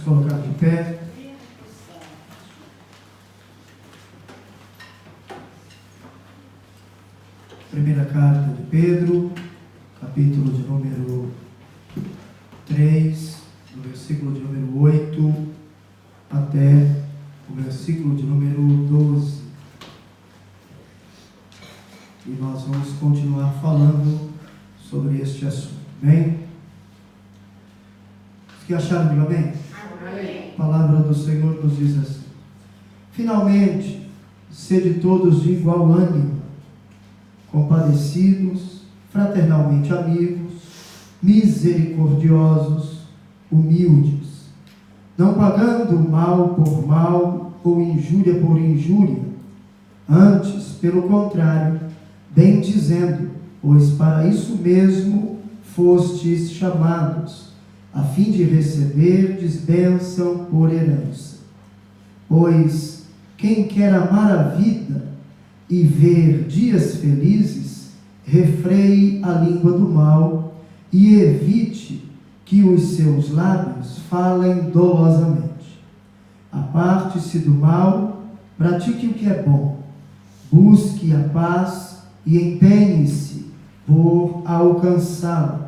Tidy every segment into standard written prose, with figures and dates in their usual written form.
Vamos colocar de pé. Primeira carta de Pedro, capítulo de número 3, do versículo de número 8 até o versículo de número 12. E nós vamos continuar falando sobre este assunto. Amém? Os que acharam, diga amém? Amém. A palavra do Senhor nos diz assim: finalmente, sede todos de igual ânimo, compadecidos, fraternalmente amigos, misericordiosos, humildes, não pagando mal por mal ou injúria por injúria, antes, pelo contrário, bem dizendo, pois para isso mesmo fostes chamados, a fim de receberdes bênção por herança. Pois quem quer amar a vida e ver dias felizes, refreie a língua do mal e evite que os seus lábios falem dolosamente. Aparte-se do mal, pratique o que é bom, busque a paz e empenhe-se por alcançá-la,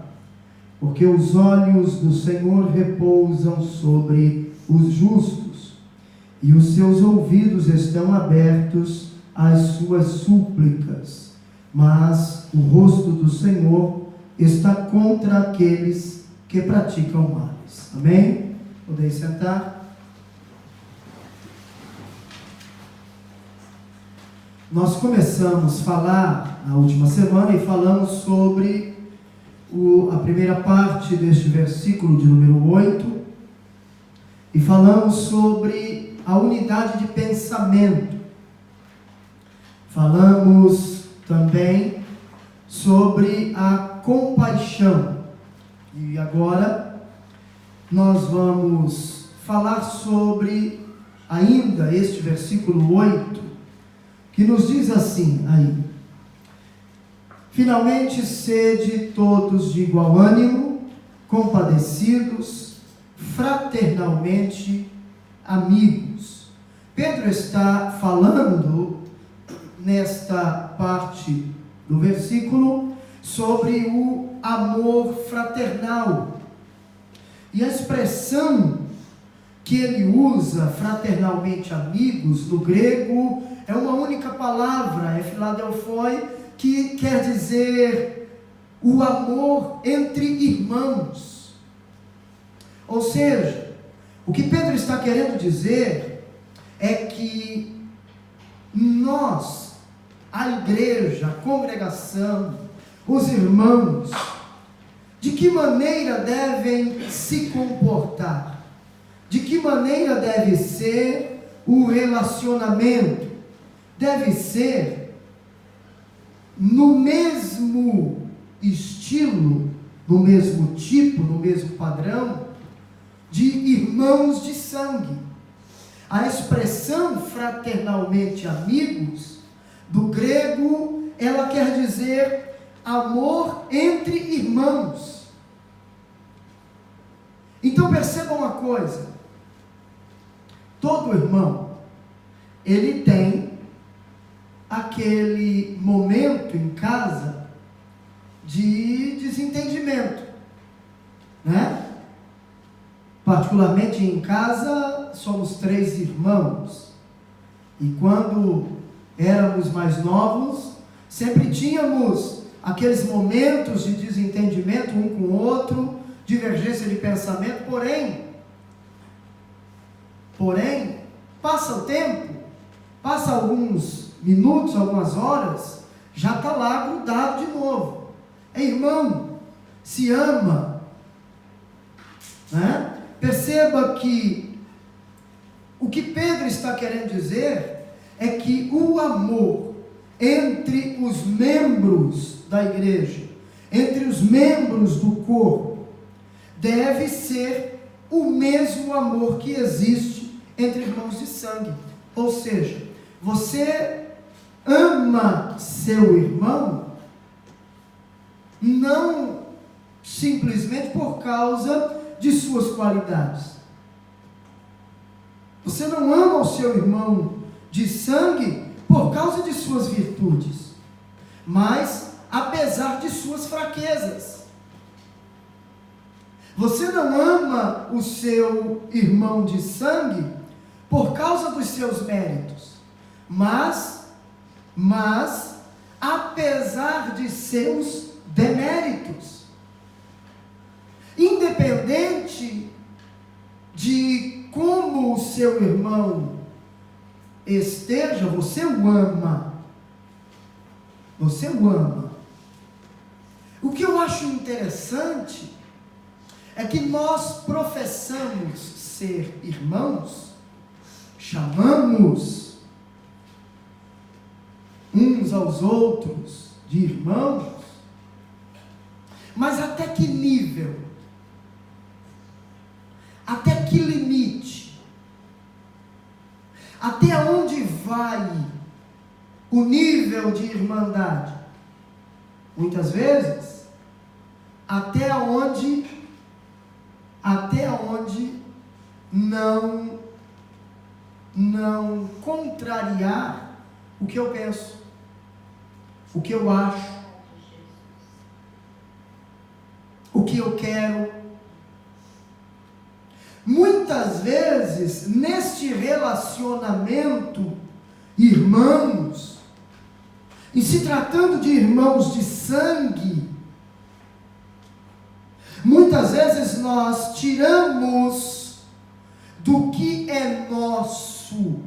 porque os olhos do Senhor repousam sobre os justos, e os seus ouvidos estão abertos às suas súplicas, mas o rosto do Senhor está contra aqueles que praticam males. Amém? Podeis sentar. Nós começamos a falar na última semana e falamos sobre a primeira parte deste versículo de número 8, e falamos sobre a unidade de pensamento. Falamos também sobre a compaixão. E agora nós vamos falar sobre ainda este versículo 8, que nos diz assim aí: finalmente sede todos de igual ânimo, compadecidos, fraternalmente amigos. Pedro está falando nesta parte do versículo sobre o amor fraternal. E a expressão que ele usa, fraternalmente amigos, no grego, é uma única palavra, é philadelphoi, que quer dizer o amor entre irmãos. Ou seja, o que Pedro está querendo dizer é que nós, a igreja, a congregação, os irmãos, de que maneira devem se comportar? De que maneira deve ser o relacionamento? Deve ser no mesmo estilo, no mesmo tipo, no mesmo padrão de irmãos de sangue. A expressão fraternalmente amigos, do grego, ela quer dizer amor entre irmãos. Então percebam uma coisa: todo irmão, ele tem aquele momento em casa de desentendimento, né? Particularmente em casa, somos 3 irmãos, e quando éramos mais novos, sempre tínhamos aqueles momentos de desentendimento um com o outro, divergência de pensamento, porém, passa o tempo, passa alguns minutos, algumas horas, já está lá grudado de novo. É irmão, se ama, né? Perceba que o que Pedro está querendo dizer é que o amor entre os membros da igreja, entre os membros do corpo, deve ser o mesmo amor que existe entre irmãos de sangue. Ou seja, você ama seu irmão não simplesmente por causa de suas qualidades, Você não ama o seu irmão de sangue por causa de suas virtudes, mas apesar de suas fraquezas. Você não ama o seu irmão de sangue por causa dos seus méritos, mas apesar de seus deméritos. Independente de como o seu irmão esteja, você o ama. Você o ama. O que eu acho interessante é que nós professamos ser irmãos, chamamos uns aos outros de irmãos, mas até que nível? Até que limite? Até onde vai o nível de irmandade? Muitas vezes, até onde não contrariar o que eu penso, o que eu acho, o que eu quero. Muitas vezes, neste relacionamento, irmãos, e se tratando de irmãos de sangue, muitas vezes nós tiramos do que é nosso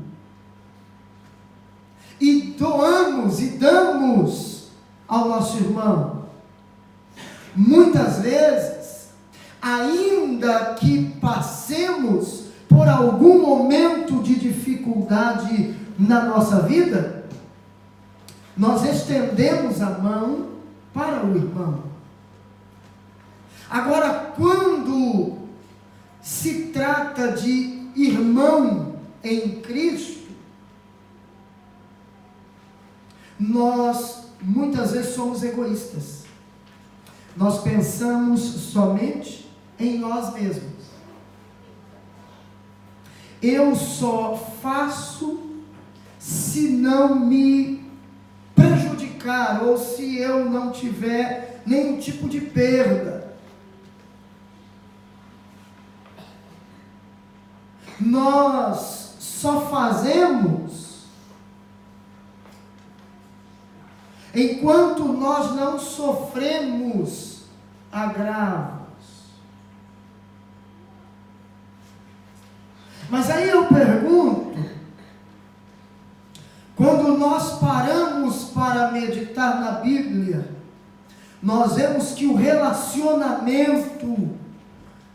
e doamos e damos ao nosso irmão. Muitas vezes, ainda que passemos por algum momento de dificuldade na nossa vida, nós estendemos a mão para o irmão. Agora, quando se trata de irmão em Cristo, nós muitas vezes somos egoístas. Nós pensamos somente em nós mesmos. Eu só faço se não me prejudicar ou se eu não tiver nenhum tipo de perda. Nós só fazemos enquanto nós não sofremos agravos. Mas aí eu pergunto, quando nós paramos para meditar na Bíblia, nós vemos que o relacionamento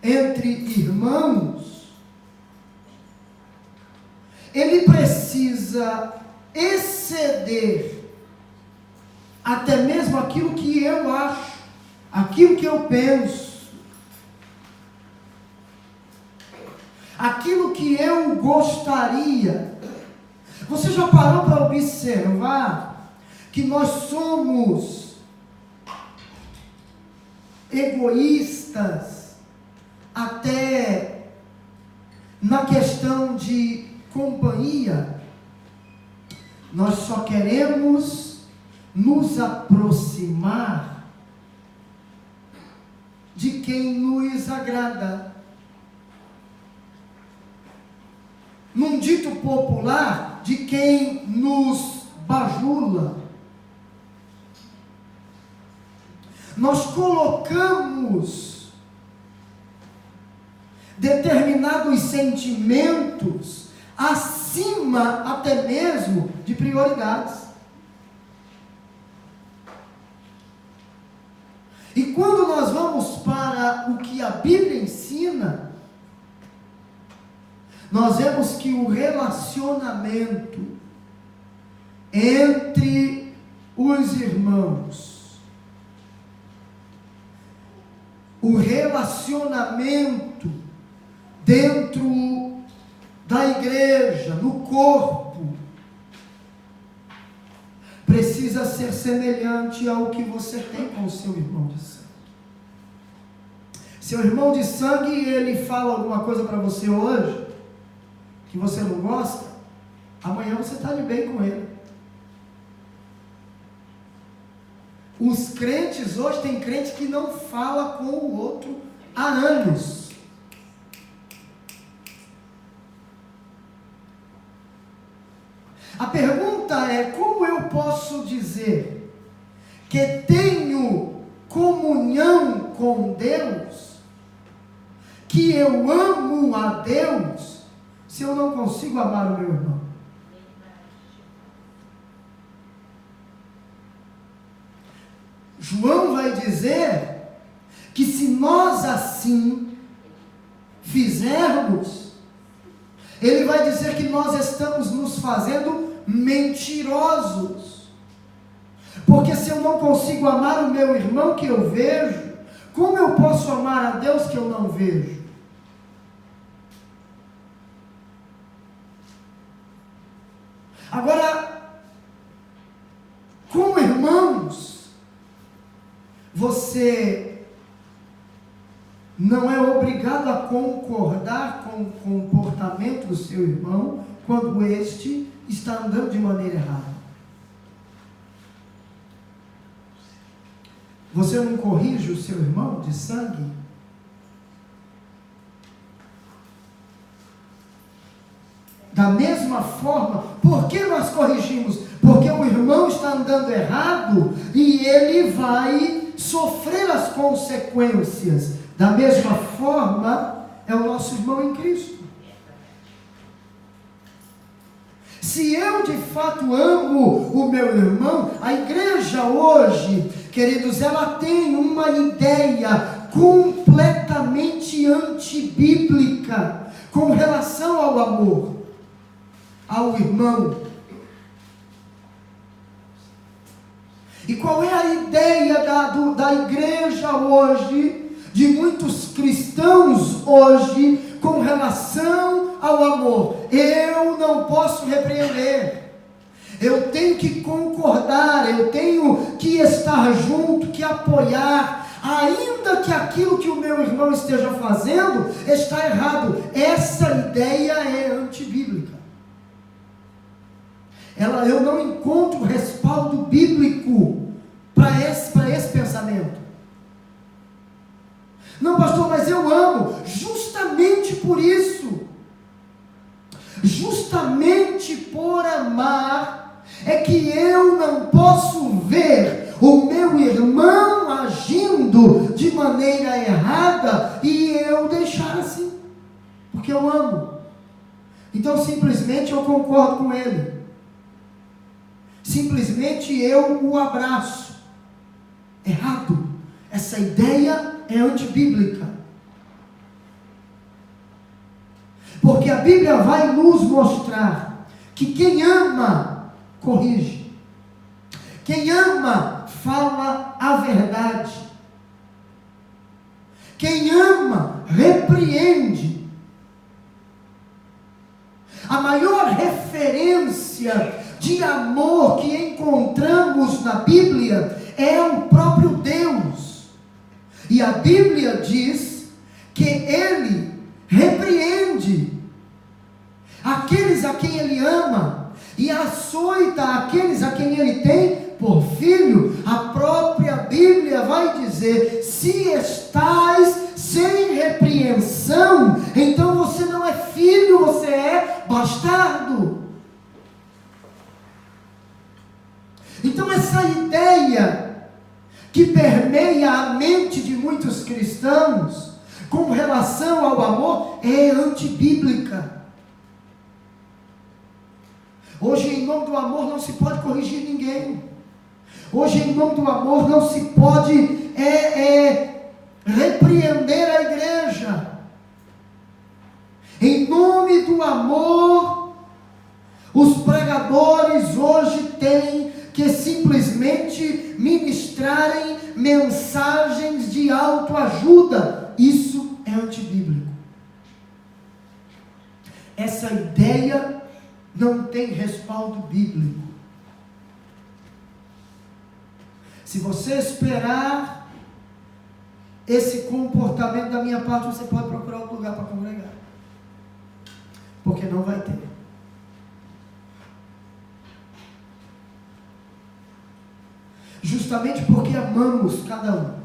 entre irmãos, ele precisa exceder até mesmo aquilo que eu acho, aquilo que eu penso, aquilo que eu gostaria. Você já parou para observar que nós somos egoístas até na questão de companhia? Nós só queremos nos aproximar de quem nos agrada. Num dito popular, de quem nos bajula. Nós colocamos determinados sentimentos acima até mesmo de prioridades. E quando nós vamos para o que a Bíblia ensina, nós vemos que o relacionamento entre os irmãos, o relacionamento dentro da igreja, no corpo, precisa ser semelhante ao que você tem com o seu irmão de sangue. Seu irmão de sangue, ele fala alguma coisa para você hoje, que você não gosta, amanhã você está de bem com ele. Os crentes hoje, tem crente que não fala com o outro há anos. A pergunta é: como eu posso dizer que tenho comunhão com Deus, que eu amo a Deus, se eu não consigo amar o meu irmão? João vai dizer que se nós assim fizermos, ele vai dizer que nós estamos nos fazendo mentirosos. Porque se eu não consigo amar o meu irmão que eu vejo, como eu posso amar a Deus que eu não vejo? Agora, como irmãos, você não é obrigado a concordar com o comportamento do seu irmão quando este está andando de maneira errada. Você não corrige o seu irmão de sangue? Da mesma forma, por que nós corrigimos? Porque o irmão está andando errado e ele vai sofrer as consequências. Da mesma forma, é o nosso irmão em Cristo. Se eu de fato amo o meu irmão, a igreja hoje, queridos, ela tem uma ideia completamente antibíblica com relação ao amor ao irmão. E qual é a ideia da igreja hoje, de muitos cristãos hoje, com relação ao amor? Eu não posso repreender, eu tenho que concordar, eu tenho que estar junto, que apoiar, ainda que aquilo que o meu irmão esteja fazendo está errado. Essa ideia é antibíblica. Eu não encontro respaldo bíblico para esse pensamento. Não, pastor, mas eu amo. Justamente por isso, justamente por amar, é que eu não posso ver o meu irmão agindo de maneira errada e eu deixar assim, porque eu amo. Então simplesmente eu concordo com ele, simplesmente eu o abraço. Errado. Essa ideia é antibíblica. Porque a Bíblia vai nos mostrar que quem ama, corrige. Quem ama, fala a verdade. Quem ama, repreende. A maior referência de amor que encontramos na Bíblia é o próprio Deus. E a Bíblia diz que Ele repreende aqueles a quem Ele ama e açoita aqueles a quem Ele tem por filho. A própria Bíblia vai dizer: se estais sem repreensão, então você não é filho, você é bastardo. Então essa ideia que permeia a mente de muitos cristãos com relação ao amor é antibíblica. Hoje, em nome do amor, não se pode corrigir ninguém. Hoje, em nome do amor, não se pode repreender a igreja. Em nome do amor, os pregadores hoje têm que simplesmente ministrarem mensagens de autoajuda. Isso é antibíblico. Essa ideia não tem respaldo bíblico. Se você esperar esse comportamento da minha parte, você pode procurar outro lugar para congregar. porque não vai ter. Justamente porque amamos cada um,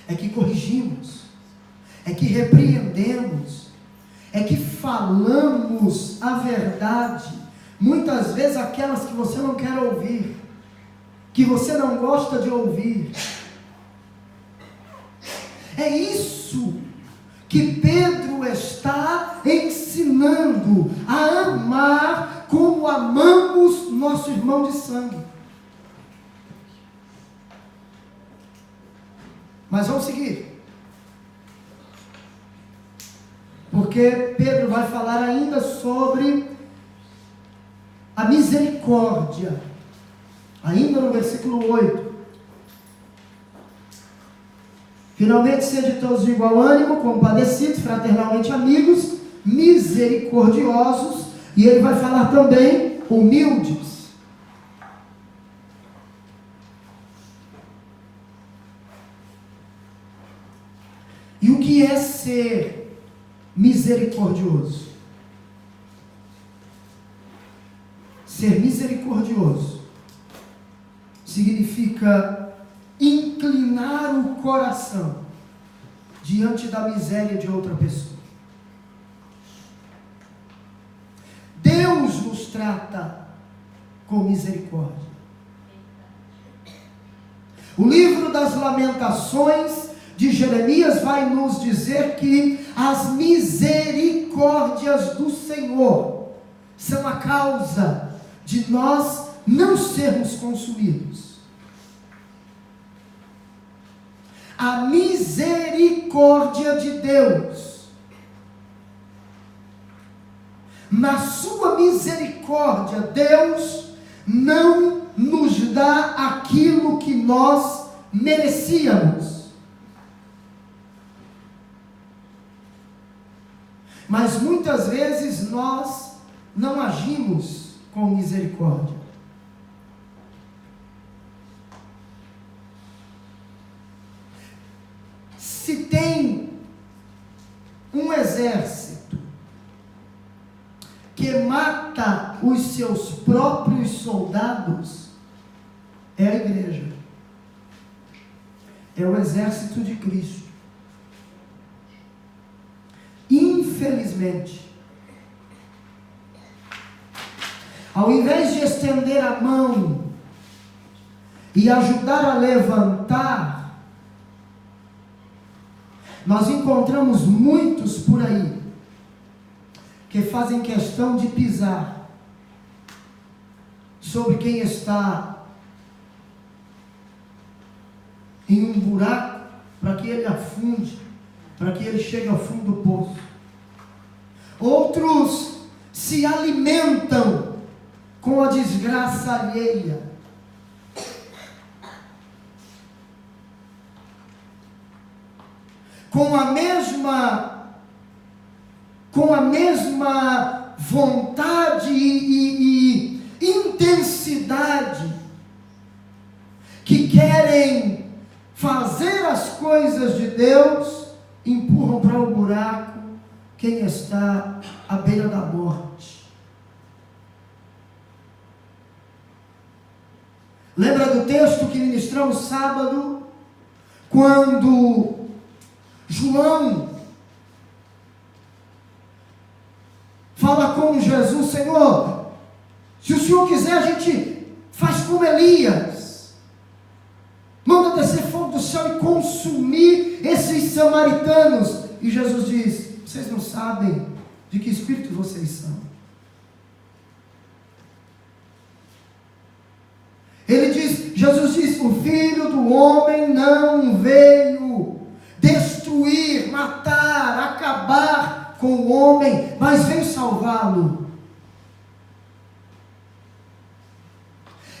é que corrigimos, é que repreendemos, é que falamos a verdade, muitas vezes aquelas que você não quer ouvir, que você não gosta de ouvir. É isso que Pedro está ensinando, a amar como amamos nosso irmão de sangue. Mas vamos seguir, porque Pedro vai falar ainda sobre a misericórdia, ainda no versículo 8. Finalmente, sede todos de igual ânimo, compadecidos, fraternalmente amigos, misericordiosos, e ele vai falar também humildes. E o que é ser misericordioso? Ser misericordioso significa inclinar o coração diante da miséria de outra pessoa. Deus nos trata com misericórdia. O livro das Lamentações de Jeremias vai nos dizer que as misericórdias do Senhor são a causa de nós não sermos consumidos. A misericórdia de Deus, na sua misericórdia, Deus não nos dá aquilo que nós merecíamos. Mas muitas vezes nós não agimos com misericórdia. Se tem um exército que mata os seus próprios soldados, é a igreja. É o exército de Cristo. Infelizmente, ao invés de estender a mão e ajudar a levantar, nós encontramos muitos por aí que fazem questão de pisar sobre quem está em um buraco para que ele afunde, para que ele chegue ao fundo do poço. Outros se alimentam com a desgraça alheia. Com a mesma vontade e intensidade que querem fazer as coisas de Deus, empurram para o buraco quem está à beira da morte. Lembra do texto que ministramos sábado, quando João fala com Jesus: Senhor, se o Senhor quiser, a gente faz como Elias, manda descer fogo do céu e consumir esses samaritanos. E Jesus diz: vocês não sabem de que espírito vocês são. Jesus diz: o Filho do Homem não veio destruir, matar, acabar com o homem, mas veio salvá-lo.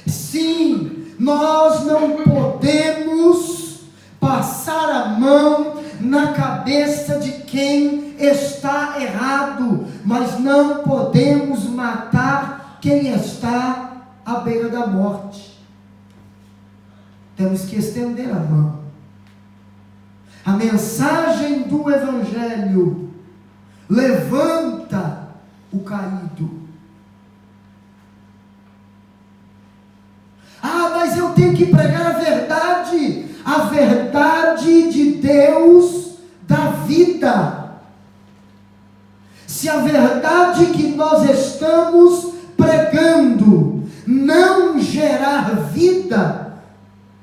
Sim, nós não podemos passar a mão na cabeça de quem está errado, mas não podemos matar quem está à beira da morte. Temos que estender a mão. A mensagem do Evangelho levanta caído. Ah, mas eu tenho que pregar a verdade de Deus da vida. Se a verdade que nós estamos pregando não gerar vida,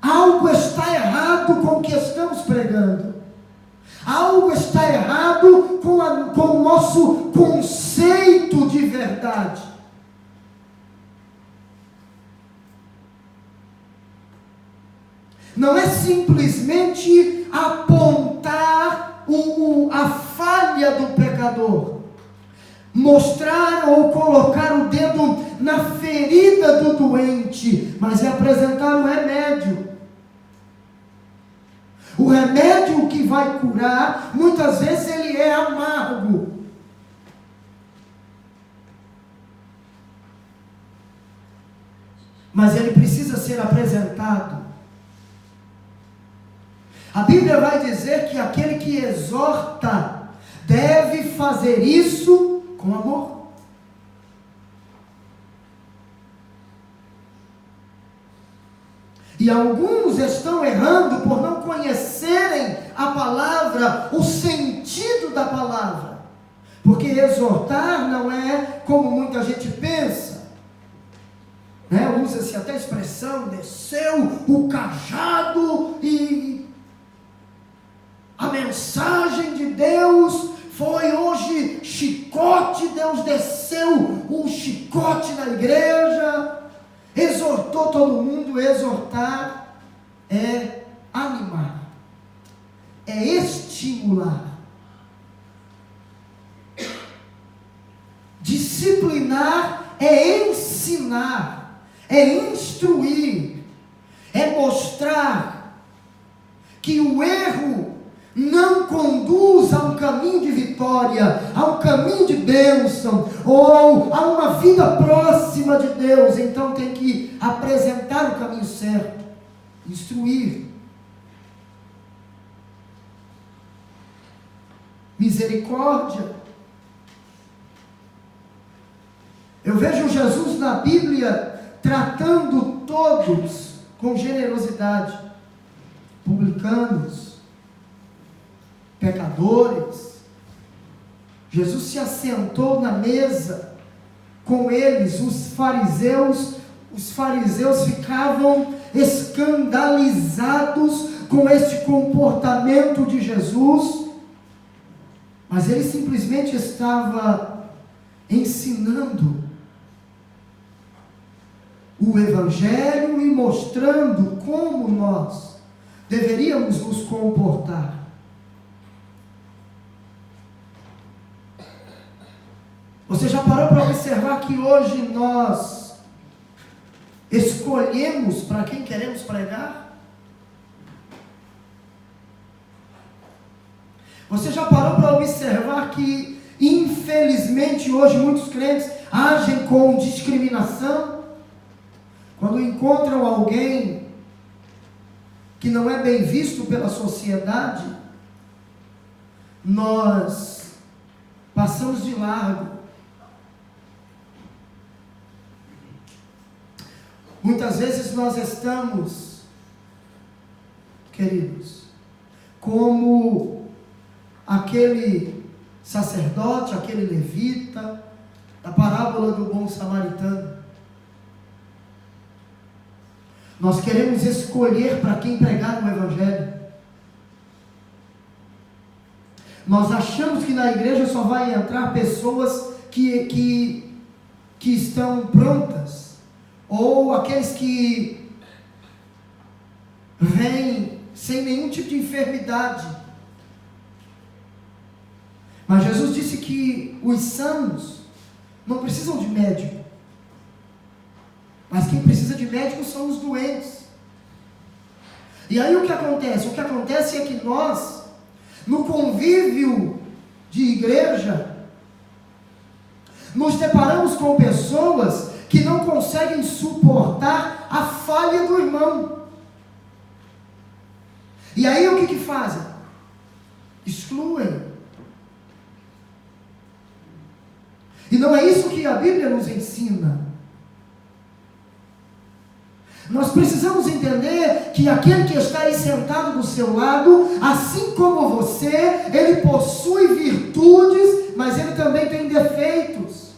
algo está errado com o que estamos pregando. Algo está errado com o nosso conceito de verdade. Não é simplesmente apontar a falha do pecador, mostrar ou colocar o dedo na ferida do doente, mas é apresentar um remédio. O remédio que vai curar, muitas vezes ele é amargo. Mas ele precisa ser apresentado. A Bíblia vai dizer que aquele que exorta deve fazer isso com amor. E alguns estão errando por não conhecerem a palavra, o sentido da palavra. Porque exortar não é como muita gente pensa. Usa-se até a expressão, desceu o cajado e a mensagem de Deus foi hoje chicote, Deus desceu o chicote na igreja, exortou todo mundo. Exortar é animar, é estimular. Disciplinar é ensinar, é instruir, é mostrar que o erro não conduz a um caminho de vitória, a um caminho de bênção, ou a uma vida próxima de Deus. Então tem que apresentar o caminho certo, instruir. Misericórdia. Eu vejo Jesus na Bíblia tratando todos com generosidade, publicanos, pecadores. Jesus se assentou na mesa com eles. Os fariseus ficavam escandalizados com este comportamento de Jesus, mas ele simplesmente estava ensinando o Evangelho e mostrando como nós deveríamos nos comportar. Você já parou para observar que hoje nós escolhemos para quem queremos pregar? Você já parou para observar que, infelizmente, hoje muitos crentes agem com discriminação? Quando encontram alguém que não é bem visto pela sociedade, nós passamos de largo. Muitas vezes nós estamos, queridos, como aquele sacerdote, aquele levita, da parábola do bom samaritano. Nós queremos escolher para quem pregar o Evangelho. Nós achamos que na igreja só vai entrar pessoas que estão prontas, ou aqueles que vêm sem nenhum tipo de enfermidade. Mas Jesus disse que os sãos não precisam de médico, mas quem precisa de médico são os doentes. E aí o que acontece? O que acontece é que nós, no convívio de igreja, nos deparamos com pessoas que não conseguem suportar a falha do irmão. E aí o que fazem? Excluem. E não é isso que a Bíblia nos ensina. Nós precisamos entender que aquele que está aí sentado do seu lado, assim como você, ele possui virtudes, mas ele também tem defeitos.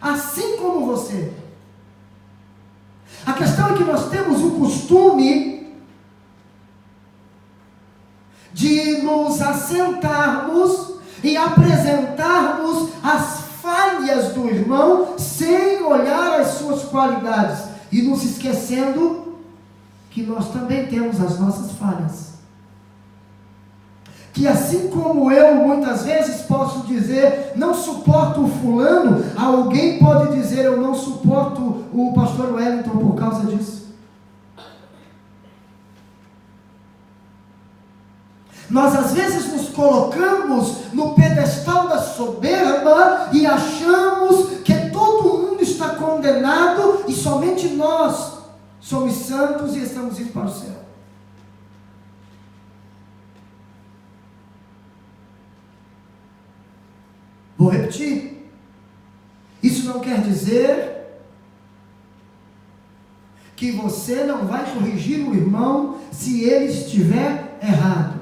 Assim como você. A questão é que nós temos o costume de nos assentarmos e apresentarmos as falhas do irmão sem olhar as suas qualidades. E nos esquecendo que nós também temos as nossas falhas. Que assim como eu muitas vezes posso dizer, não suporto o fulano, alguém pode dizer, eu não suporto o pastor Wellington por causa disso. Nós às vezes nos colocamos no pedestal da soberba e achamos que todo mundo está condenado e somente nós somos santos e estamos indo para o céu. Vou repetir. Isso não quer dizer que você não vai corrigir o irmão se ele estiver errado.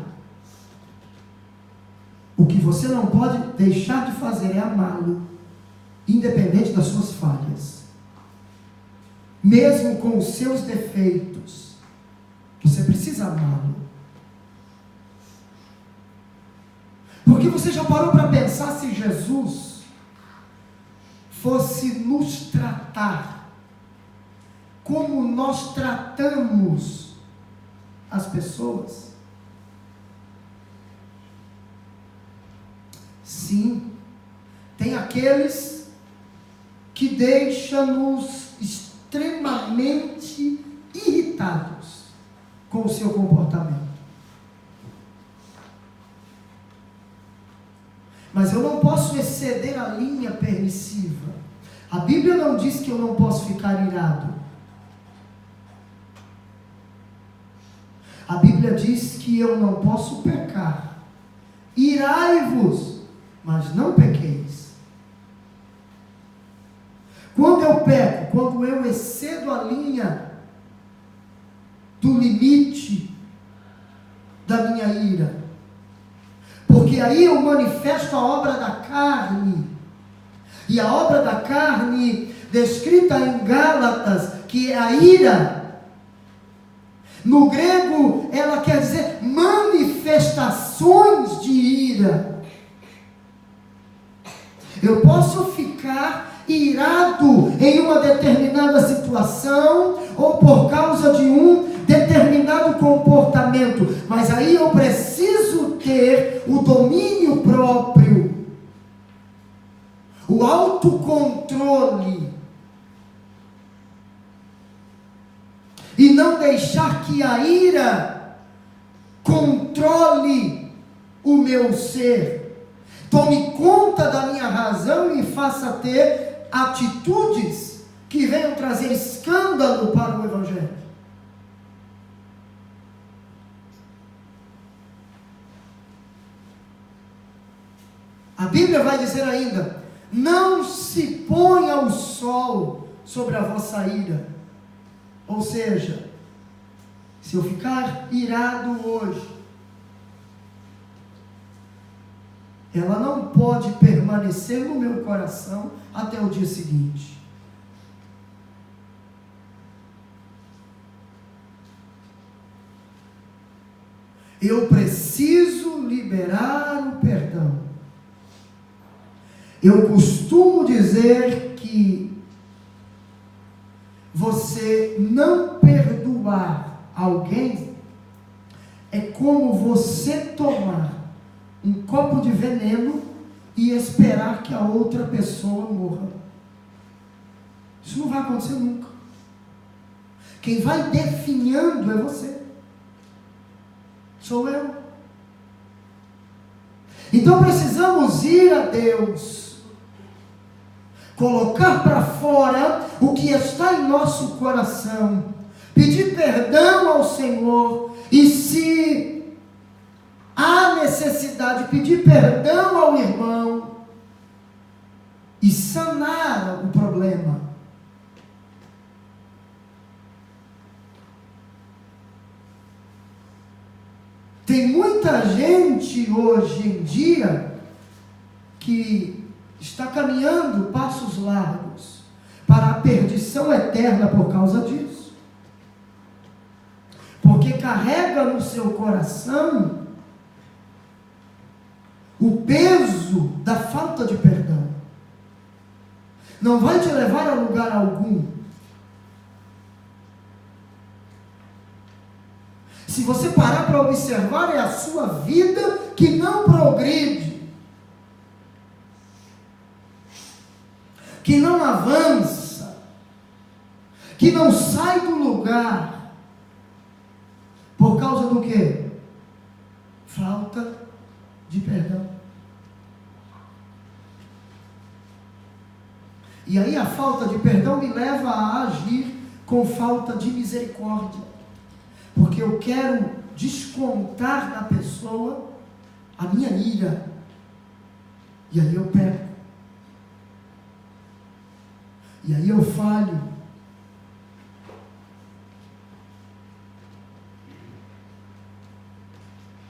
O que você não pode deixar de fazer é amá-lo, independente das suas falhas. Mesmo com os seus defeitos, você precisa amá-lo. Porque você já parou para pensar se Jesus fosse nos tratar como nós tratamos as pessoas? Sim, tem aqueles que deixam-nos extremamente irritados com o seu comportamento. Mas eu não posso exceder a linha permissiva. A Bíblia não diz que eu não posso ficar irado. A Bíblia diz que eu não posso pecar. Irai-vos, mas não pequeis. Quando eu peco, quando eu excedo a linha do limite da minha ira, porque aí eu manifesto a obra da carne, e a obra da carne, descrita em Gálatas, que é a ira, no grego ela quer dizer manifestações de ira. Eu posso ficar irado em uma determinada situação, ou por causa de um determinado comportamento, mas aí eu preciso ter o domínio próprio, o autocontrole, e não deixar que a ira controle o meu ser. Tome conta da minha razão e me faça ter atitudes que venham trazer escândalo para o Evangelho. A Bíblia vai dizer ainda: não se ponha o sol sobre a vossa ira. Ou seja, se eu ficar irado hoje, ela não pode permanecer no meu coração até o dia seguinte. Eu preciso liberar o perdão. Eu costumo dizer que você não perdoar alguém é como você tomar um copo de veneno e esperar que a outra pessoa morra. Isso não vai acontecer nunca. Quem vai definhando é você. Sou eu. Então precisamos ir a Deus, colocar para fora o que está em nosso coração, pedir perdão ao Senhor, e se há necessidade, pedir perdão ao irmão, e sanar o problema. Tem muita gente hoje em dia que está caminhando passos largos para a perdição eterna por causa disso. Porque carrega no seu coração o peso da falta de perdão. Não vai te levar a lugar algum. Se você parar para observar, é a sua vida que não progride, que não avança, que não sai do lugar. Por causa do quê? Falta de perdão. E aí a falta de perdão me leva a agir com falta de misericórdia. Porque eu quero descontar na pessoa a minha ira. E aí eu peco. E aí eu falho.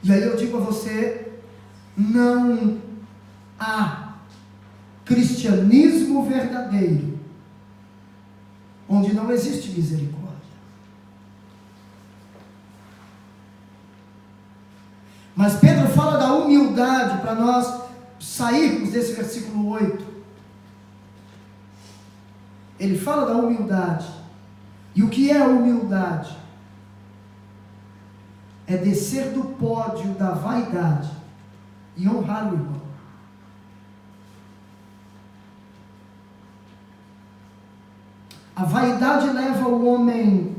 E aí eu digo a você, não há cristianismo verdadeiro onde não existe misericórdia. Mas Pedro fala da humildade para nós sairmos desse versículo 8. Ele fala da humildade. E o que é a humildade? É descer do pódio da vaidade e honrar o irmão. A vaidade leva o homem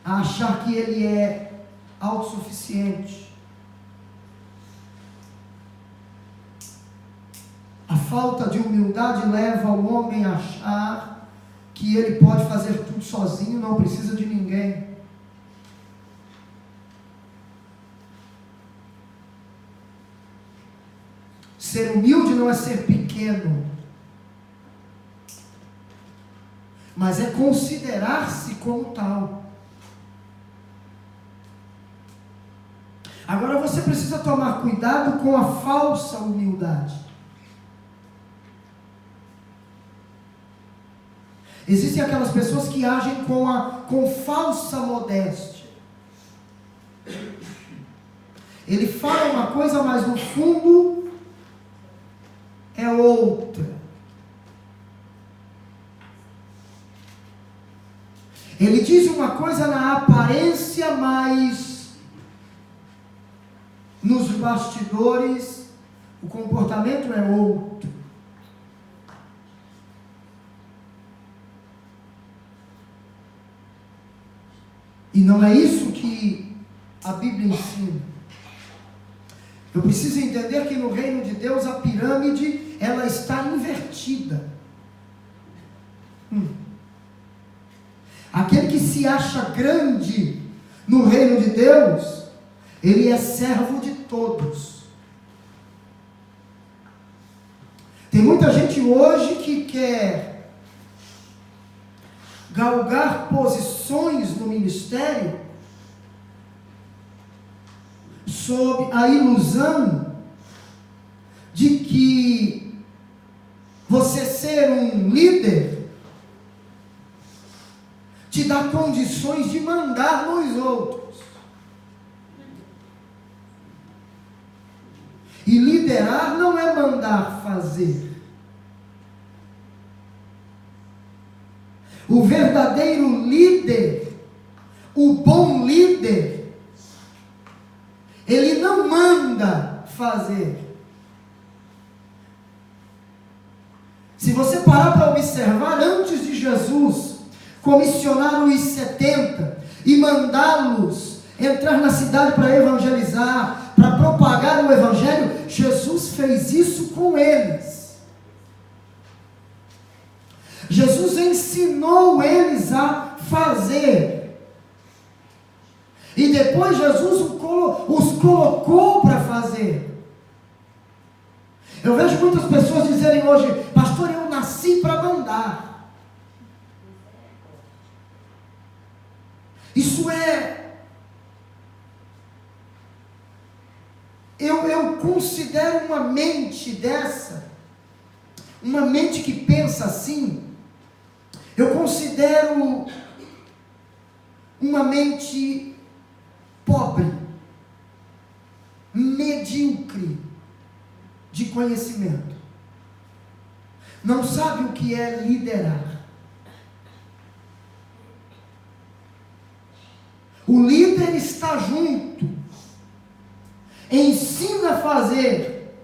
a achar que ele é autossuficiente. A falta de humildade leva o homem a achar que ele pode fazer tudo sozinho, não precisa de ninguém. Ser humilde não é ser pequeno, mas é considerar-se como tal. Agora você precisa tomar cuidado com a falsa humildade. Existem aquelas pessoas que agem com falsa modéstia. Ele fala uma coisa, mas no fundo é outra. Ele diz uma coisa na aparência, mas nos bastidores o comportamento é outro. E não é isso que a Bíblia ensina. Eu preciso entender que no reino de Deus a pirâmide, ela está invertida. Aquele que se acha grande no reino de Deus, ele é servo de todos. Tem muita gente hoje que quer galgar posições no ministério sob a ilusão de que você ser um líder te dá condições de mandar nos outros. E liderar não é mandar fazer. O verdadeiro líder, o bom líder, ele não manda fazer. Se você parar para observar, antes de Jesus comissionar os 70 e mandá-los entrar na cidade para evangelizar, para propagar o evangelho, Jesus fez isso com eles. Jesus ensinou eles a fazer. E depois Jesus os colocou para fazer. Eu vejo muitas pessoas dizerem hoje: pastor, eu nasci para mandar. Isso eu considero uma mente dessa, uma mente que pensa assim, eu considero uma mente pobre, medíocre de conhecimento. Não sabe o que é liderar. O líder está junto, ensina a fazer,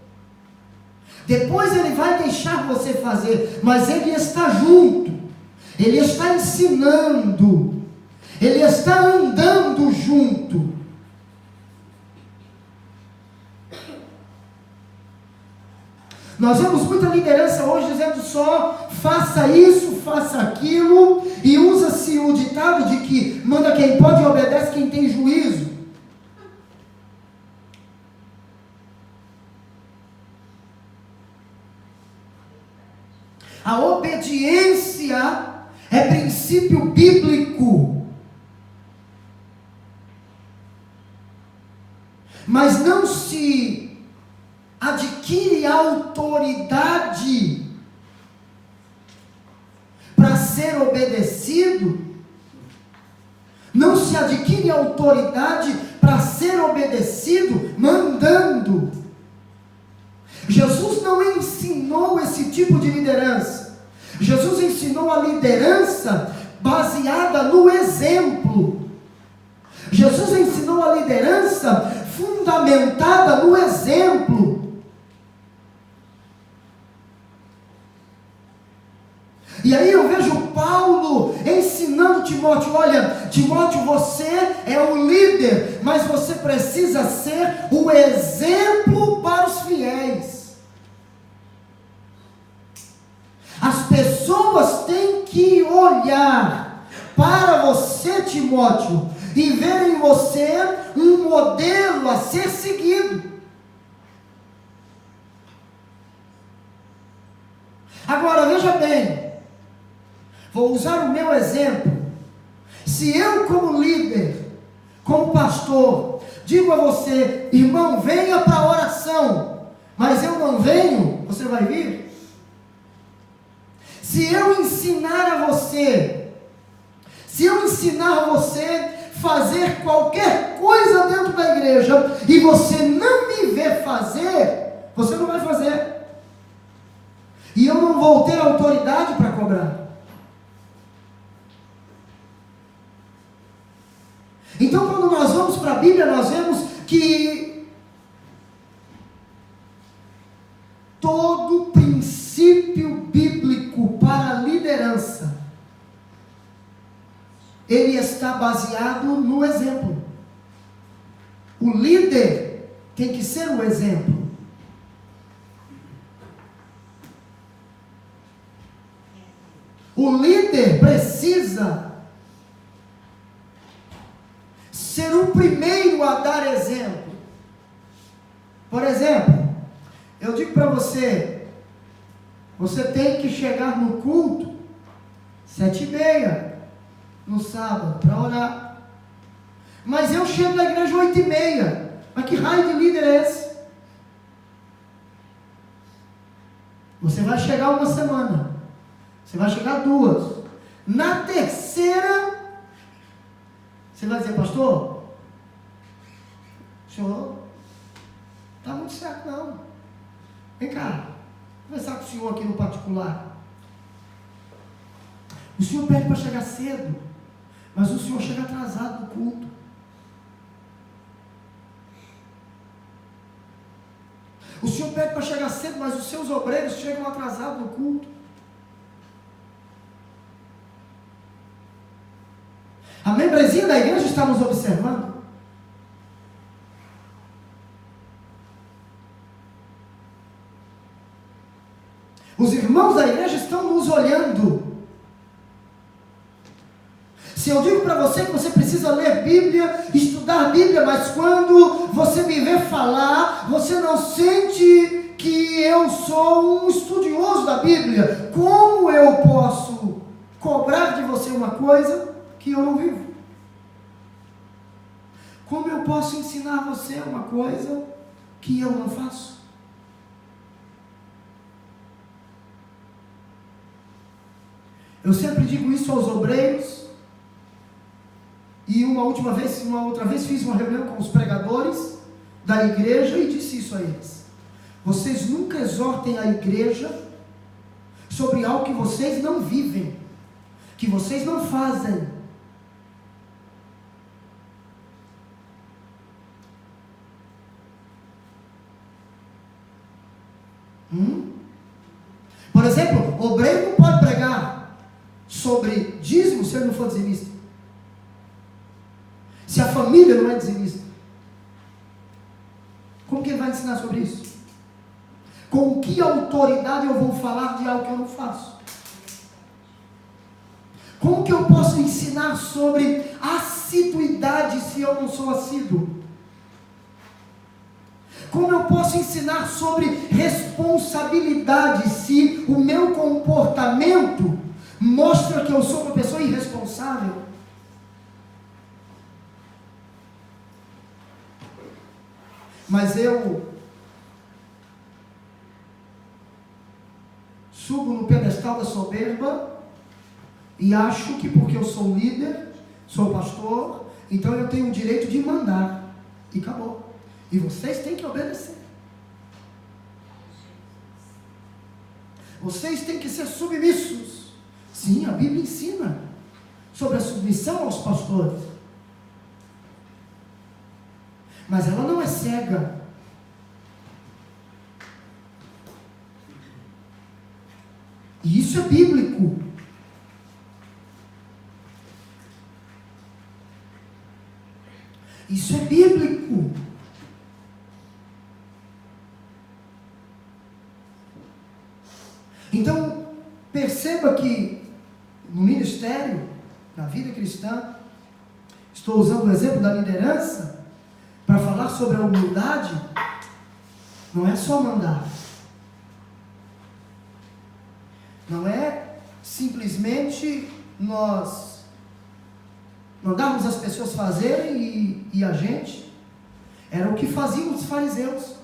depois ele vai deixar você fazer, mas ele está junto, ele está ensinando, ele está andando junto. Nós vemos muita liderança hoje dizendo só: faça isso, faça aquilo, e usa-se o ditado de que manda quem pode e obedece quem tem juízo. A obediência é princípio bíblico, mas não se adquire autoridade para ser obedecido, não se adquire autoridade para ser obedecido mandando. Jesus não ensinou esse tipo de liderança. Jesus ensinou a liderança baseada no exemplo. Jesus ensinou a liderança fundamentada no exemplo. E aí eu vejo Paulo ensinando Timóteo: olha, Timóteo, você é o líder, mas você precisa ser o exemplo para os fiéis. As pessoas têm que olhar para você, Timóteo, e ver em você um modelo a ser seguido. Agora veja bem, vou usar o meu exemplo. Se eu, como líder, como pastor, digo a você: irmão, venha para a oração, mas eu não venho, você vai vir? Se eu ensinar a você, fazer qualquer coisa dentro da igreja, e você não me ver fazer, você não vai fazer. E eu não vou ter autoridade para cobrar. Então, quando nós vamos para a Bíblia, nós vemos que todo princípio bíblico para a liderança, ele está baseado no exemplo. O líder tem que ser o exemplo. O líder precisa ser o primeiro a dar exemplo. Por exemplo, eu digo para você: você tem que chegar no culto 7h30 no sábado para orar. Mas eu chego na igreja 8h30. Mas que raio de líder é esse? Você vai chegar uma semana, você vai chegar 2. Na terceira, você vai dizer: pastor, o senhor está muito certo não. Vem cá, vou conversar com o senhor aqui no particular. O senhor pede para chegar cedo, mas o senhor chega atrasado no culto. O senhor pede para chegar cedo, mas os seus obreiros chegam atrasados no culto. A membresia da igreja está nos observando. Os irmãos da igreja estão nos olhando. Se eu digo para você que você precisa ler Bíblia, estudar Bíblia, mas quando você me vê falar, você não sente que eu sou um estudioso da Bíblia. Como eu posso cobrar de você uma coisa que eu não vivo? Como eu posso ensinar você uma coisa que eu não faço? Eu sempre digo isso aos obreiros, e uma outra vez fiz uma reunião com os pregadores da igreja e disse isso a eles: vocês nunca exortem a igreja sobre algo que vocês não vivem, que vocês não fazem. Por exemplo, o obreiro não pode pregar sobre dízimo se ele não for dizimista. Se a família não é dizimista, como que ele vai ensinar sobre isso? Com que autoridade eu vou falar de algo que eu não faço? Como que eu posso ensinar sobre assiduidade se eu não sou assíduo? Como eu posso ensinar sobre responsabilidade se o meu comportamento mostra que eu sou uma pessoa irresponsável? Mas eu subo no pedestal da soberba e acho que porque eu sou líder, sou pastor, então eu tenho o direito de mandar, e acabou. E vocês têm que obedecer. Vocês têm que ser submissos. Sim, a Bíblia ensina sobre a submissão aos pastores. Mas ela não é cega. E isso é bíblico. Isso é bíblico. Então, perceba que no ministério, na vida cristã, estou usando o exemplo da liderança para falar sobre a humildade. Não é só mandar. Não é simplesmente nós mandarmos as pessoas fazerem e a gente. Era o que faziam os fariseus.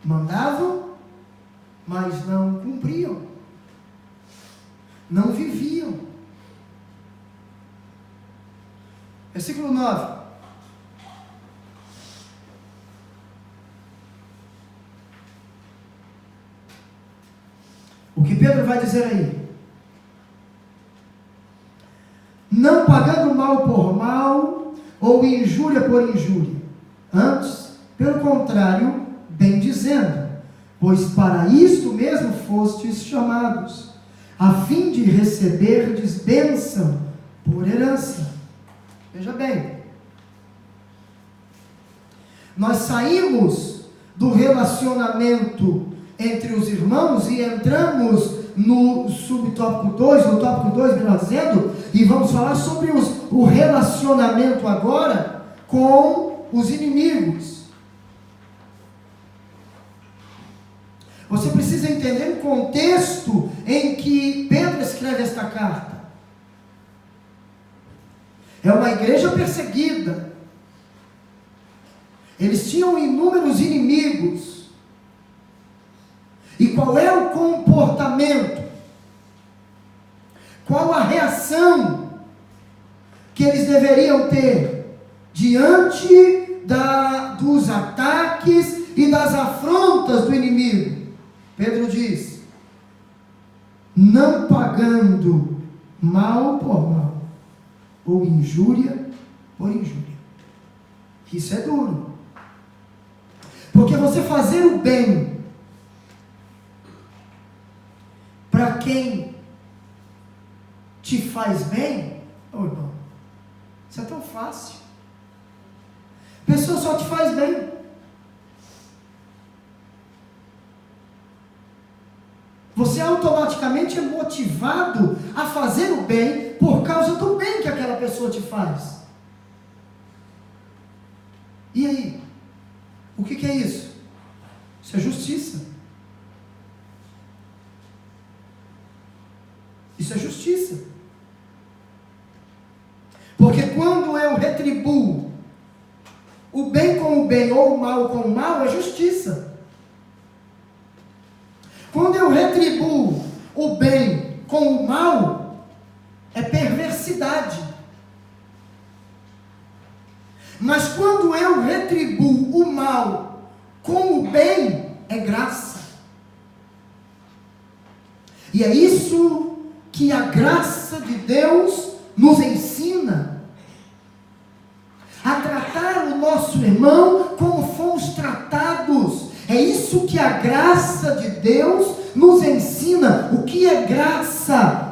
Mandavam, mas não cumpriam. Não viviam. Versículo 9. O que Pedro vai dizer aí? Não pagando mal por mal, ou injúria por injúria. Antes, pelo contrário, bem dizendo, pois para isto mesmo fostes chamados, a fim de receberdes bênção por herança. Veja bem, nós saímos do relacionamento entre os irmãos e entramos no subtópico 2, no tópico 2, melhor dizendo, e vamos falar sobre o relacionamento agora com os inimigos. Você precisa entender o contexto em que Pedro escreve esta carta. É uma igreja perseguida. Eles tinham inúmeros inimigos. E qual é o comportamento? Qual a reação que eles deveriam ter diante dos ataques e das afrontas do inimigo? Pedro diz: não pagando mal por mal, ou injúria por injúria. Isso é duro. Porque você fazer o bem para quem te faz bem, oh irmão, isso é tão fácil. A pessoa só te faz bem. Você automaticamente é motivado a fazer o bem por causa do bem que aquela pessoa te faz. E aí? O que é isso? Isso é justiça. Isso é justiça. Porque quando eu retribuo o bem com o bem ou o mal com o mal, é justiça. Quando eu retribuo o bem com o mal, é perversidade. Mas quando eu retribuo o mal com o bem, é graça. E é isso que a graça de Deus nos ensina. A tratar o nosso irmão como fomos tratados. É isso que a graça de Deus nos ensina. O que é graça?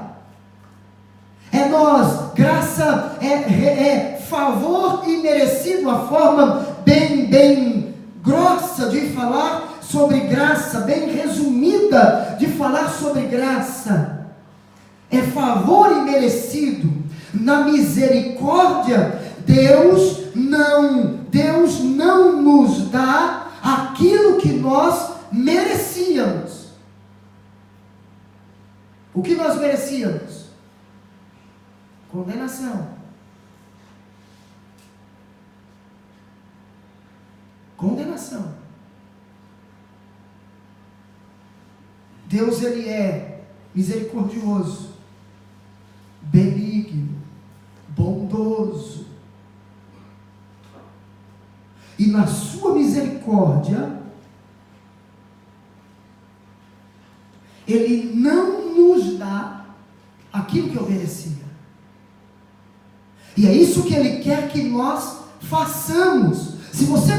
Graça é favor imerecido, a forma bem grossa de falar sobre graça, bem resumida de falar sobre graça. É favor imerecido. Na misericórdia, Deus não nos dá aquilo que nós merecíamos. O que nós merecíamos? Condenação. Condenação. Deus, Ele é misericordioso, benigno, bondoso. E na sua misericórdia, Ele não nos dá aquilo que eu merecia. E é isso que Ele quer que nós façamos. Se você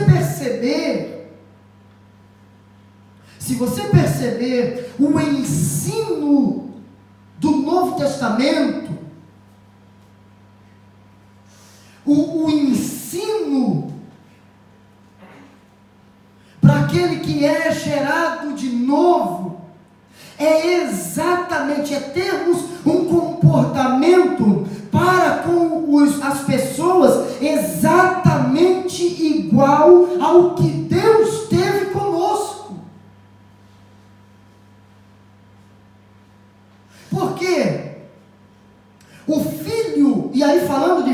perceber o ensino do Novo Testamento, o ensino para aquele que é gerado de novo, é exatamente, termos um comportamento para com as pessoas exatamente igual ao que Deus teve conosco. Por quê? O filho, e aí falando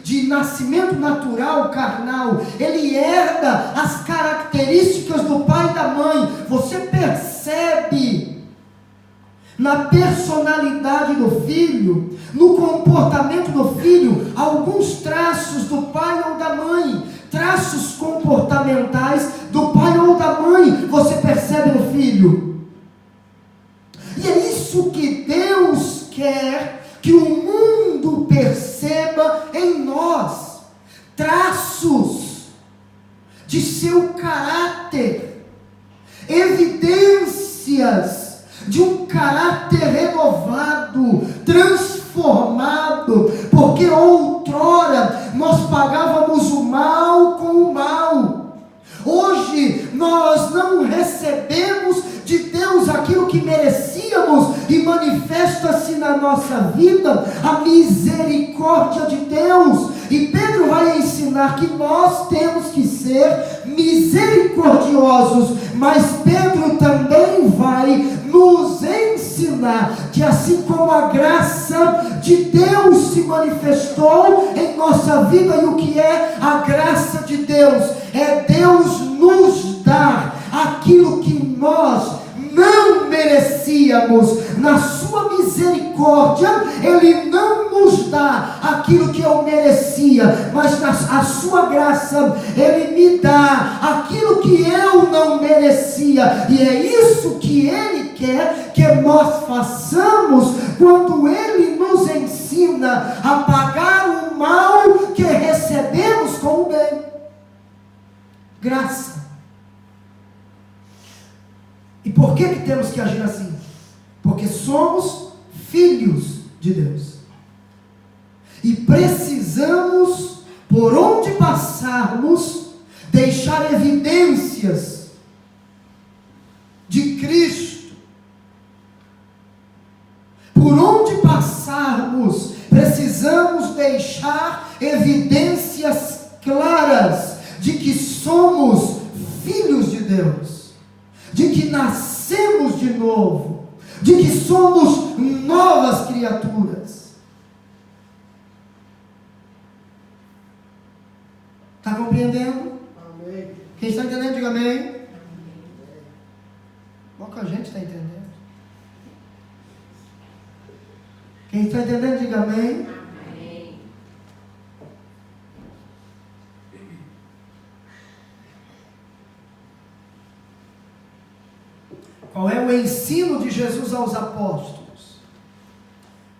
de nascimento natural, carnal, ele herda as características do pai e da mãe. Você percebe na personalidade do filho, no comportamento do filho, alguns traços do pai ou da mãe, traços comportamentais do pai ou da mãe, você percebe no filho. E é isso que Deus quer que o mundo perceba em nós, traços de seu caráter, evidências de um caráter renovado, transformado, porque outrora nós pagávamos o mal com o mal. Hoje nós não recebemos de Deus aquilo que merecíamos, e manifesta-se na nossa vida a misericórdia de Deus. E Pedro vai ensinar que nós temos que ser misericordiosos, mas Pedro também vai nos ensinar que assim como a graça de Deus se manifestou em nossa vida, e o que é a graça de Deus? É Deus nos dar aquilo que nós não merecíamos. Na sua misericórdia, Ele não nos dá aquilo que eu merecia, mas a sua graça, Ele me dá aquilo que eu não merecia. E é isso que Ele quer que nós façamos quando Ele nos ensina a pagar o mal que recebemos com o bem. Graça. E por que temos que agir assim? Porque somos filhos de Deus. E precisamos, por onde passarmos, deixar evidências de Cristo. Por onde passarmos, precisamos deixar evidências claras de que somos filhos de Deus. novo, de que somos novas criaturas. Está compreendendo? Amém. Quem está entendendo, diga amém. Pouca gente está entendendo. Quem está entendendo, diga amém. Amém. Qual é o ensino de Jesus aos apóstolos?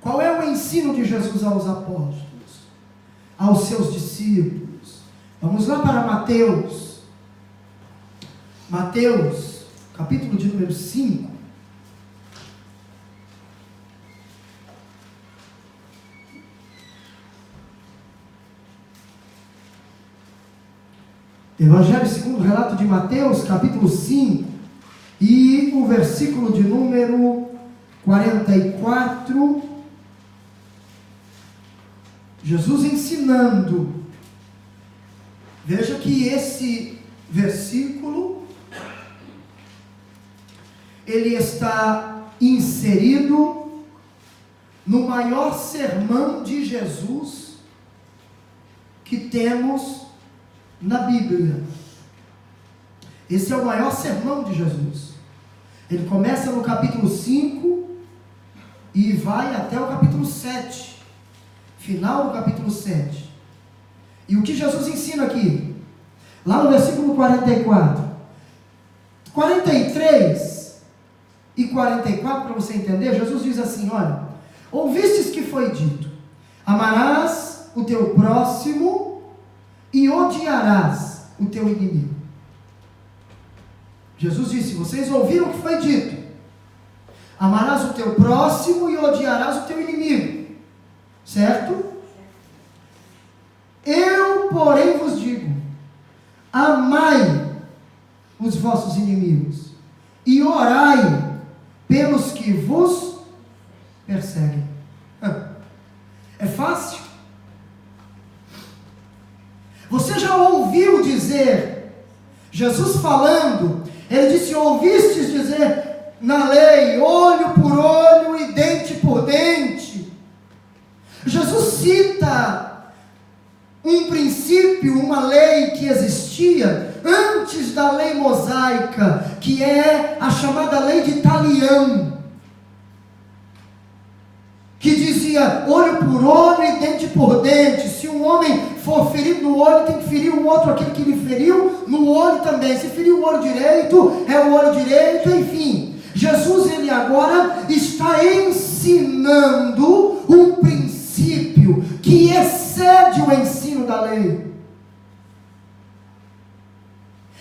Qual é o ensino de Jesus aos apóstolos? Aos seus discípulos? Vamos lá para Mateus. Mateus, capítulo de número 5. Evangelho segundo o relato de Mateus, capítulo 5, e o versículo de número 44. Jesus ensinando. Veja que esse versículo, ele está inserido no maior sermão de Jesus que temos na Bíblia. Esse é o maior sermão de Jesus. Ele começa no capítulo 5 e vai até o capítulo 7, final do capítulo 7. E o que Jesus ensina aqui? Lá no versículo 44, 43 e 44, para você entender, Jesus diz assim: olha, ouvistes que foi dito, amarás o teu próximo e odiarás o teu inimigo. Jesus disse: vocês ouviram o que foi dito, amarás o teu próximo e odiarás o teu inimigo, certo? Eu, porém, vos digo, amai os vossos inimigos e orai pelos que vos perseguem. É fácil? Você já ouviu dizer, Jesus falando, ele disse: ouvistes dizer na lei, olho por olho e dente por dente. Jesus cita um princípio, uma lei que existia antes da lei mosaica, que é a chamada lei de Talião, que dizia olho por olho e dente por dente. Se um homem for ferido no olho, tem que ferir o outro, aquele que lhe feriu, no olho também. Se ferir o olho direito, é o olho direito, enfim. Jesus, ele agora está ensinando um princípio que excede o ensino da lei.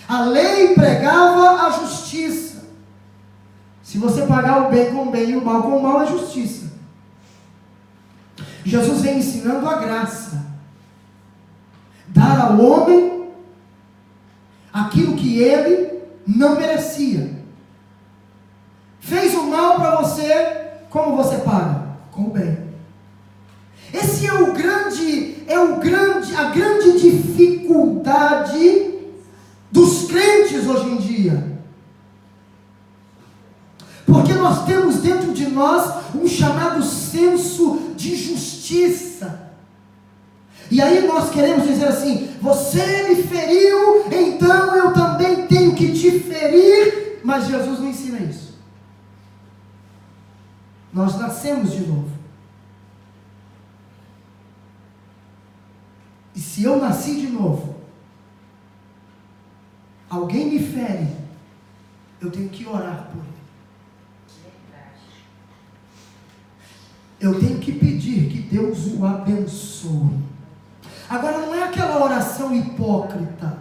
A lei pregava a justiça. Se você pagar o bem com o bem e o mal com o mal, é justiça. Jesus vem ensinando a graça. Dar ao homem aquilo que ele não merecia. Fez o mal para você, como você paga? Com o bem. Esse é a grande dificuldade dos crentes hoje em dia. Porque nós temos dentro de nós um chamado senso de justiça. E aí nós queremos dizer assim: você me feriu, então eu também tenho que te ferir. Mas Jesus não ensina isso. Nós nascemos de novo. E se eu nasci de novo, alguém me fere, eu tenho que orar por ele. Eu tenho que pedir que Deus o abençoe. Agora, não é aquela oração hipócrita,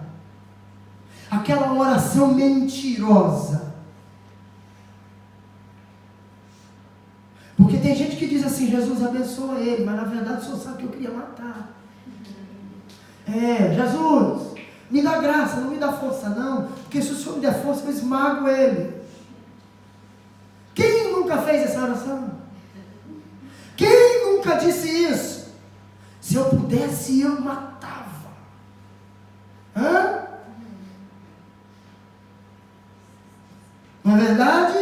aquela oração mentirosa. Porque tem gente que diz assim: Jesus abençoa ele, mas na verdade o Senhor sabe que eu queria matar. Jesus, me dá graça, não me dá força não, porque se o Senhor me der força, eu esmago ele. Quem nunca fez essa oração? Quem nunca disse isso? Se eu pudesse, eu matava. Não é verdade?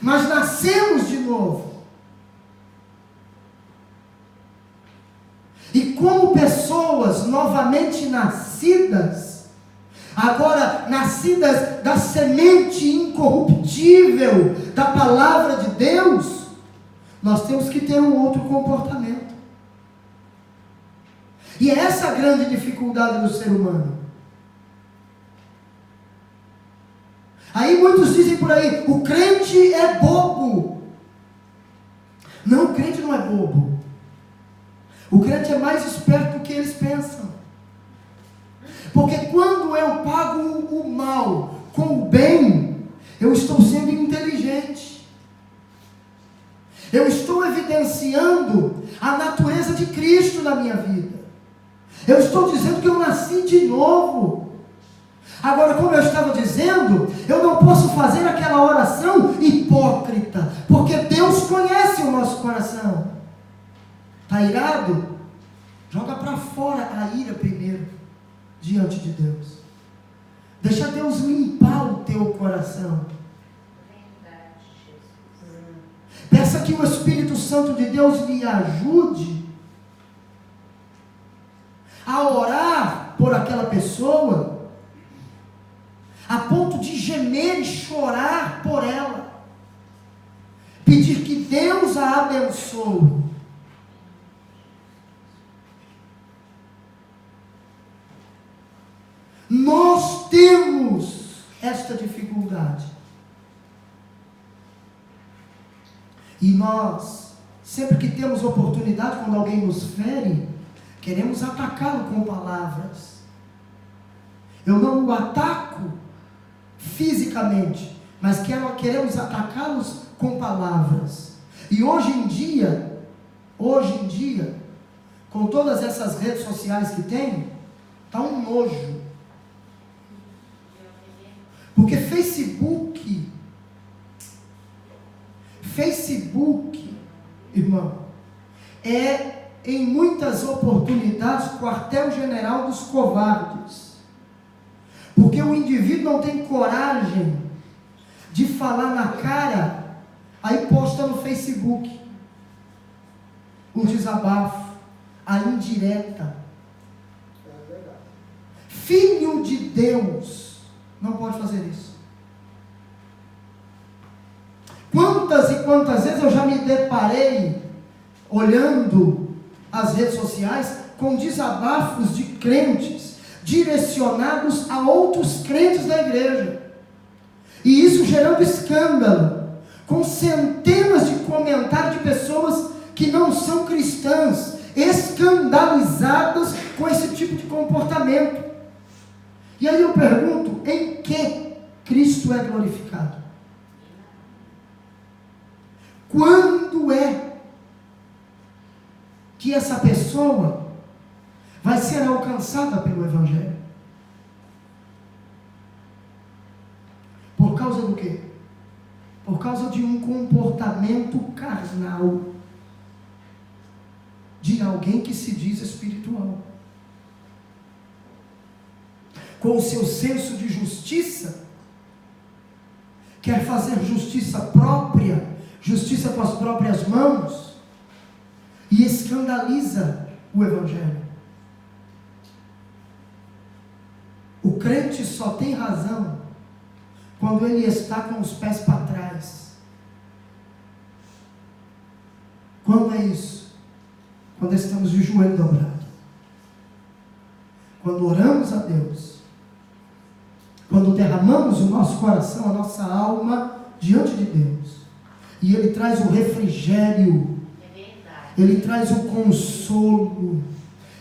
mas nascemos de novo. E como pessoas novamente nascidas, agora nascidas da semente incorruptível da palavra de Deus, nós temos que ter um outro comportamento. E é essa a grande dificuldade do ser humano. Aí muitos dizem por aí, o crente é bobo. Não, o crente não é bobo. O crente é mais esperto do que eles pensam. Porque quando eu pago o mal com o bem, eu estou sendo inteligente. Eu estou evidenciando a natureza de Cristo na minha vida. Eu estou dizendo que eu nasci de novo. Agora, como eu estava dizendo, eu não posso fazer aquela oração hipócrita, porque Deus conhece o nosso coração. Está irado? Joga para fora a ira primeiro, diante de Deus. Deixa Deus limpar o teu coração. Peça que o Espírito Santo de Deus lhe ajude a orar por aquela pessoa, a ponto de gemer e chorar por ela, pedir que Deus a abençoe. Nós temos esta dificuldade. E nós, sempre que temos oportunidade, quando alguém nos fere, queremos atacá-lo com palavras. Eu não o ataco fisicamente, mas queremos atacá-los com palavras. E hoje em dia, com todas essas redes sociais que tem, está um nojo. Porque Facebook, irmão, é em muitas oportunidades quartel-general dos covardes. Porque o indivíduo não tem coragem de falar na cara, aí posta no Facebook o desabafo, a indireta. Filho de Deus não pode fazer isso. Quantas e quantas vezes eu já me deparei, olhando as redes sociais, com desabafos de crentes, direcionados a outros crentes da igreja. E isso gerando escândalo, com centenas de comentários de pessoas que não são cristãs, escandalizadas com esse tipo de comportamento. E aí eu pergunto, em que Cristo é glorificado? Quando é que essa pessoa vai ser alcançada pelo Evangelho? Por causa do quê? Por causa de um comportamento carnal de alguém que se diz espiritual. Com o seu senso de justiça, quer fazer justiça própria, justiça com as próprias mãos, e escandaliza o Evangelho. O crente só tem razão quando ele está com os pés para trás. Quando é isso? Quando estamos de joelho dobrado. Quando oramos a Deus. Quando derramamos o nosso coração, a nossa alma diante de Deus. E Ele traz o refrigério. Ele traz o consolo.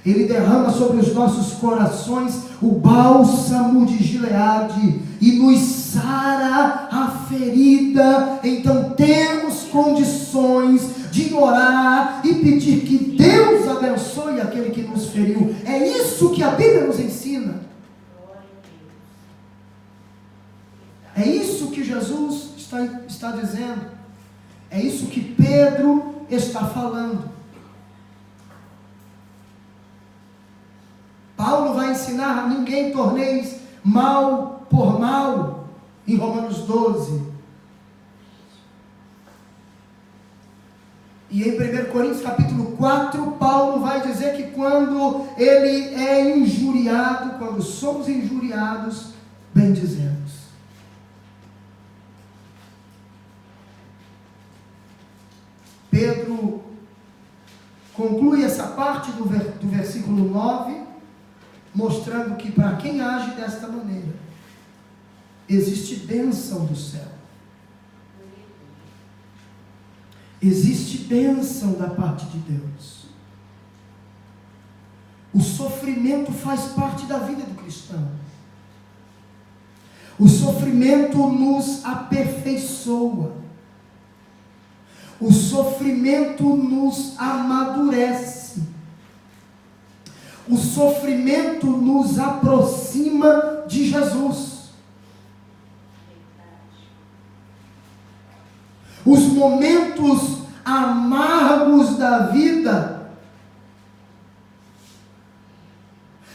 Ele derrama sobre os nossos corações o bálsamo de Gileade e nos sara a ferida. Então temos condições de orar e pedir que Deus abençoe aquele que nos feriu. É isso que a Bíblia nos ensina. É isso que Jesus está dizendo. É isso que Pedro está falando. Paulo vai ensinar a ninguém torneis mal por mal, em Romanos 12. E em 1 Coríntios capítulo 4, Paulo vai dizer que quando ele é injuriado, quando somos injuriados, bendizemos. Pedro conclui essa parte do versículo 9, mostrando que para quem age desta maneira, existe bênção do céu. Existe bênção da parte de Deus. O sofrimento faz parte da vida do cristão. O sofrimento nos aperfeiçoa. O sofrimento nos amadurece. O sofrimento nos aproxima de Jesus. Os momentos amargos da vida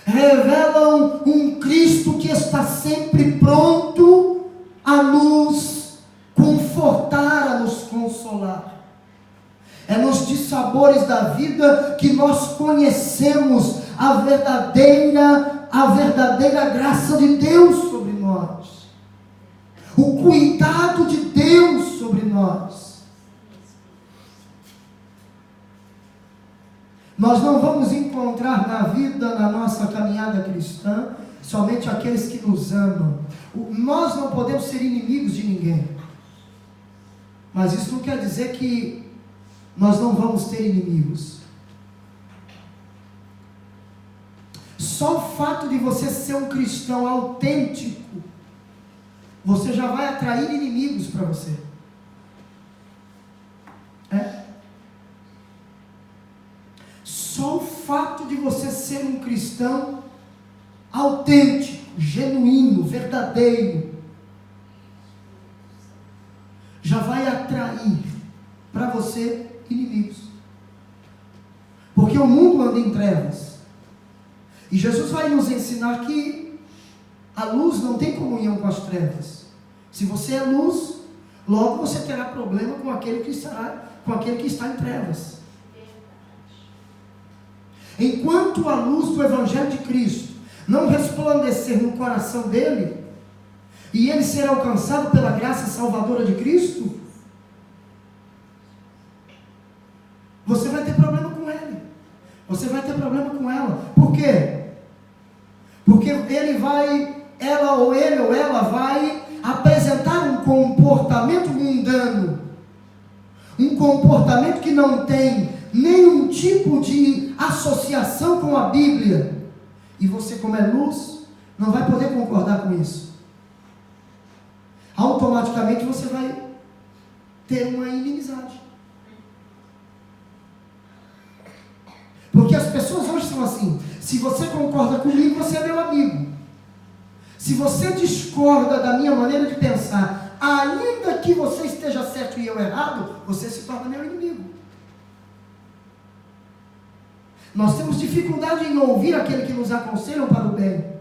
revelam um Cristo que está sempre pronto a nos confortar, a nos consolar. É nos dissabores da vida que nós conhecemos a verdadeira graça de Deus sobre nós. O cuidado de Deus sobre nós. Nós não vamos encontrar na vida, na nossa caminhada cristã, somente aqueles que nos amam. Nós não podemos ser inimigos de ninguém. Mas isso não quer dizer que nós não vamos ter inimigos. Só o fato de você ser um cristão autêntico, você já vai atrair inimigos para você. Só o fato de você ser um cristão autêntico, genuíno, verdadeiro, já vai atrair para você inimigos. Porque o mundo anda em trevas. E Jesus vai nos ensinar que a luz não tem comunhão com as trevas. Se você é luz, logo você terá problema com aquele que está em trevas. Enquanto a luz do Evangelho de Cristo não resplandecer no coração dele, e ele ser alcançado pela graça salvadora de Cristo, você vai ter problema com ele. Você vai ter problema com ela. Por quê? Porque ela ou ela vai apresentar um comportamento mundano, um comportamento que não tem nenhum tipo de associação com a Bíblia, e você, como é luz, não vai poder concordar com isso. Automaticamente você vai ter uma inimizade. Porque as pessoas hoje são assim: se você concorda comigo, você é meu amigo. Se você discorda da minha maneira de pensar, ainda que você esteja certo e eu errado, você se torna meu inimigo. Nós temos dificuldade em ouvir aquele que nos aconselham para o bem.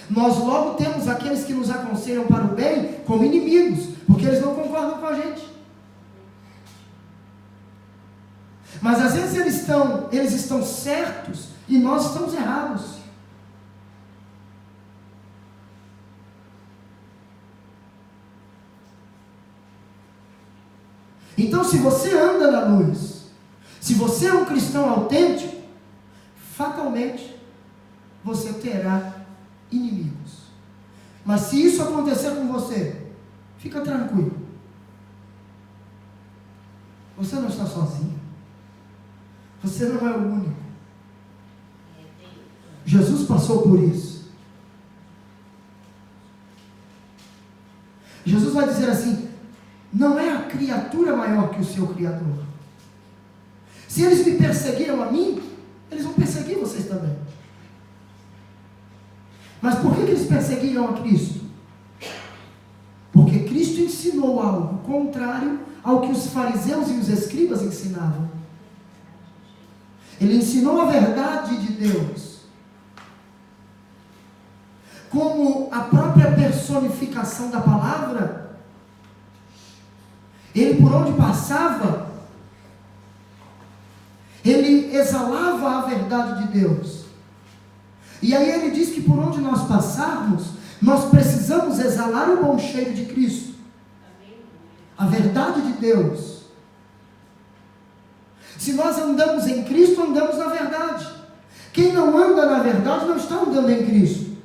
Nós logo temos aqueles que nos aconselham para o bem como inimigos, porque eles não concordam com a gente. Mas às vezes eles estão certos e nós estamos errados. Então, se você anda na luz, se você é um cristão autêntico, fatalmente você terá inimigos. Mas se isso acontecer com você, fica tranquilo. Você não está sozinho. Você não é o único. Jesus passou por isso. Jesus vai dizer assim: não é a criatura maior que o seu Criador. Se eles me perseguiram a mim, eles vão perseguir vocês também. Mas por que eles perseguiram a Cristo? Porque Cristo ensinou algo contrário ao que os fariseus e os escribas ensinavam. Ele ensinou a verdade de Deus como a própria personificação da palavra. Ele, por onde passava, ele exalava a verdade de Deus. E aí ele diz que por onde nós passarmos, nós precisamos exalar o bom cheiro de Cristo. A verdade de Deus. Se nós andamos em Cristo, andamos na verdade. Quem não anda na verdade, não está andando em Cristo.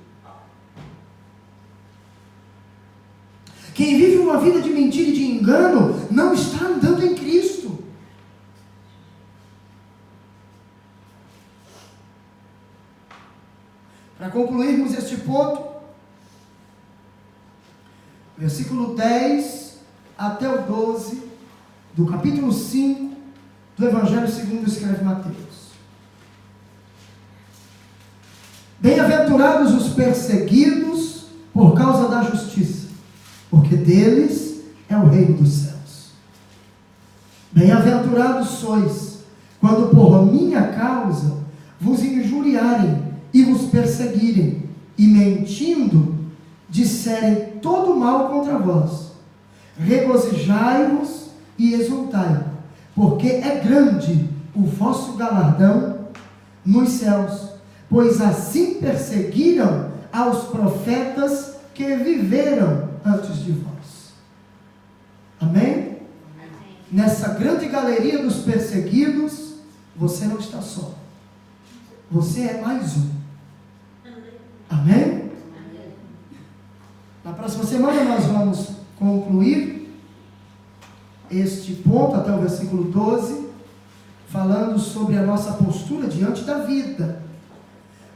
Quem vive uma vida de mentira e de engano, não está andando em Cristo. Para concluirmos este ponto, versículo 10 até o 12, do capítulo 5, do Evangelho segundo escreve Mateus. Bem-aventurados os perseguidos por causa da justiça, porque deles é o reino dos céus. Bem-aventurados sois, quando por minha causa vos injuriarem e vos perseguirem, e mentindo, disserem todo mal contra vós. Regozijai-vos e exultai, porque é grande o vosso galardão nos céus, pois assim perseguiram aos profetas que viveram antes de vós. Amém? Amém? Nessa grande galeria dos perseguidos, você não está só. Você é mais um. Amém? Amém? Na próxima semana nós vamos concluir este ponto até o versículo 12, falando sobre a nossa postura diante da vida.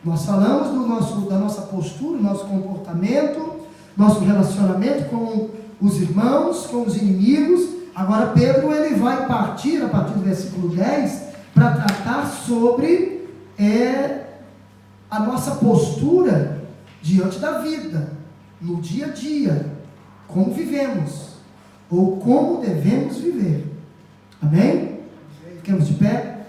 Nós falamos da nossa postura, nosso comportamento, nosso relacionamento com os irmãos, com os inimigos. Agora Pedro ele vai partir, a partir do versículo 10, para tratar sobre a nossa postura diante da vida, no dia a dia, como vivemos, ou como devemos viver. Amém? Ficamos de pé?